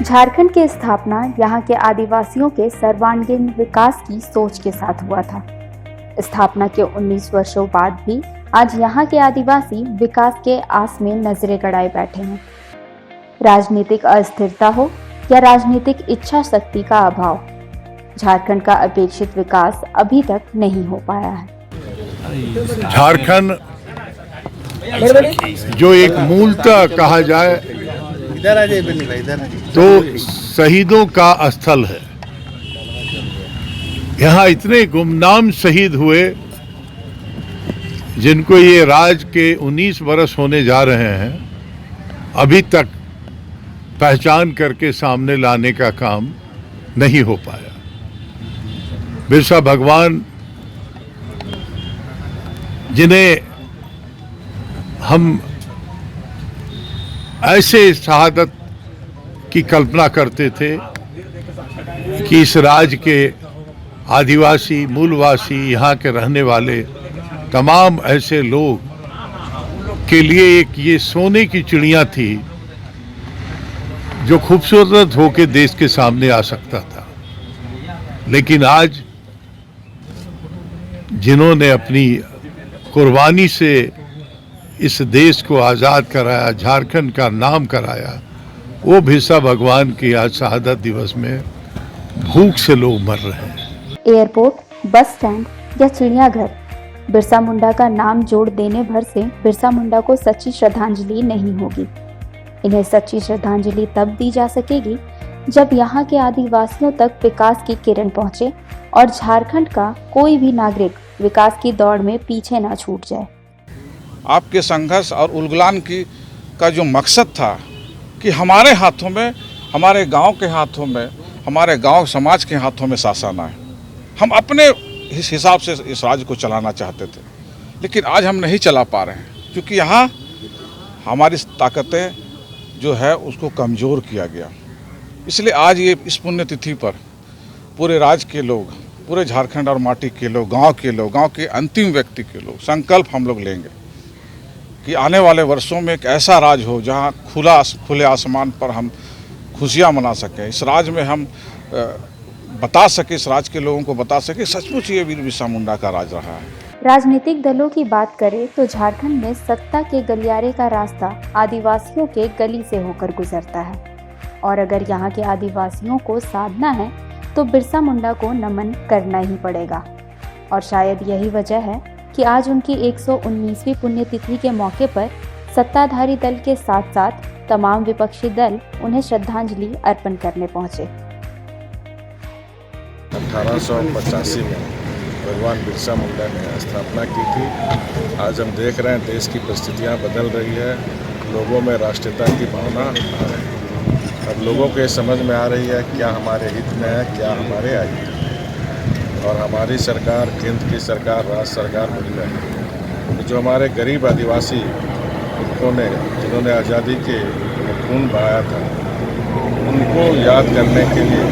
झारखंड की स्थापना यहाँ के आदिवासियों के सर्वांगीण विकास की सोच के साथ हुआ था। स्थापना के 19 वर्षों बाद भी आज यहाँ के आदिवासी विकास के आस में नजरें गड़ाए बैठे हैं। राजनीतिक अस्थिरता हो या राजनीतिक इच्छा शक्ति का अभाव, झारखंड का अपेक्षित विकास अभी तक नहीं हो पाया है। झारखंड जो एक मूलतः कहा जाए तो शहीदों का स्थल है। यहाँ इतने गुमनाम शहीद हुए जिनको ये राज के 19 वर्ष होने जा रहे हैं, अभी तक पहचान करके सामने लाने का काम नहीं हो पाया। बिरसा भगवान जिन्हें हम ऐसे शहादत की कल्पना करते थे कि इस राज्य के आदिवासी, मूलवासी, यहाँ के रहने वाले तमाम ऐसे लोग के लिए एक ये सोने की चिड़िया थी जो खूबसूरत होकर देश के सामने आ सकता था। लेकिन आज जिन्होंने अपनी कुर्बानी से इस देश को आज़ाद कराया, झारखंड का नाम कराया, वो बिरसा भगवान की आज शहादत दिवस में भूख से लोग मर रहे हैं। एयरपोर्ट, बस स्टैंड या चिड़ियाघर, बिरसा मुंडा का नाम जोड़ देने भर से बिरसा मुंडा को सच्ची श्रद्धांजलि नहीं होगी। इन्हें सच्ची श्रद्धांजलि तब दी जा सकेगी जब यहाँ के आदिवासियों तक विकास की किरण पहुँचे और झारखंड का कोई भी नागरिक विकास की दौड़ में पीछे ना छूट जाए। आपके संघर्ष और उलगुलान का जो मकसद था कि हमारे हाथों में, हमारे गांव के हाथों में, हमारे गांव समाज के हाथों में शासन आए। हम अपने हिसाब से इस राज्य को चलाना चाहते थे, लेकिन आज हम नहीं चला पा रहे हैं क्योंकि यहाँ हमारी ताकतें जो है उसको कमज़ोर किया गया। इसलिए आज ये इस पुण्यतिथि पर पूरे राज्य के लोग, पूरे झारखंड और माटी के लोग, गांव के अंतिम व्यक्ति के लोग संकल्प हम लोग लेंगे कि आने वाले वर्षों में एक ऐसा राज हो जहां खुले आसमान पर हम खुशियां मना सकें। इस राज में हम बता सके, इस राज के लोगों को बता सके सचमुच ये वीर बिरसा मुंडा का राज रहा है। राजनीतिक दलों की बात करें तो झारखंड में सत्ता के गलियारे का रास्ता आदिवासियों के गली से होकर गुजरता है और अगर यहाँ के आदिवासियों को साधना है तो बिरसा मुंडा को नमन करना ही पड़ेगा। और शायद यही वजह है कि आज उनकी 119वीं पुण्यतिथि के मौके पर सत्ताधारी दल के साथ साथ तमाम विपक्षी दल उन्हें श्रद्धांजलि अर्पण करने पहुंचे। 1885 में भगवान बिरसा मुंडा ने स्थापना की थी। आज हम देख रहे हैं देश की परिस्थितियां बदल रही है, लोगों में राष्ट्रीयता की भावना आ रही है। अब लोगों को ये समझ में आ रही है क्या हमारे हित में है, क्या हमारे अहित है। और हमारी सरकार, केंद्र की सरकार, राज्य सरकार मिल रही है। जो हमारे गरीब आदिवासी जिन्होंने आज़ादी के खून बहाया था, उनको याद करने के लिए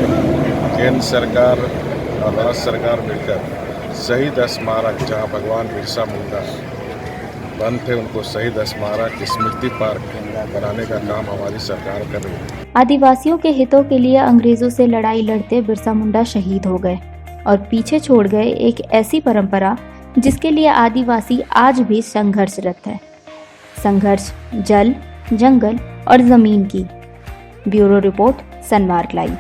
केंद्र सरकार और राज्य सरकार मिलकर शहीद स्मारक, जहां भगवान बिरसा मुंडा बन थे, उनको शहीद स्मारक स्मृति पार्क बनाने का काम हमारी सरकार कर रही है। आदिवासियों के हितों के लिए अंग्रेजों से लड़ाई लड़ते बिरसा मुंडा शहीद हो गए और पीछे छोड़ गए एक ऐसी परंपरा जिसके लिए आदिवासी आज भी संघर्षरत है। संघर्ष जल, जंगल और जमीन की। Bureau report, Sanmarg live.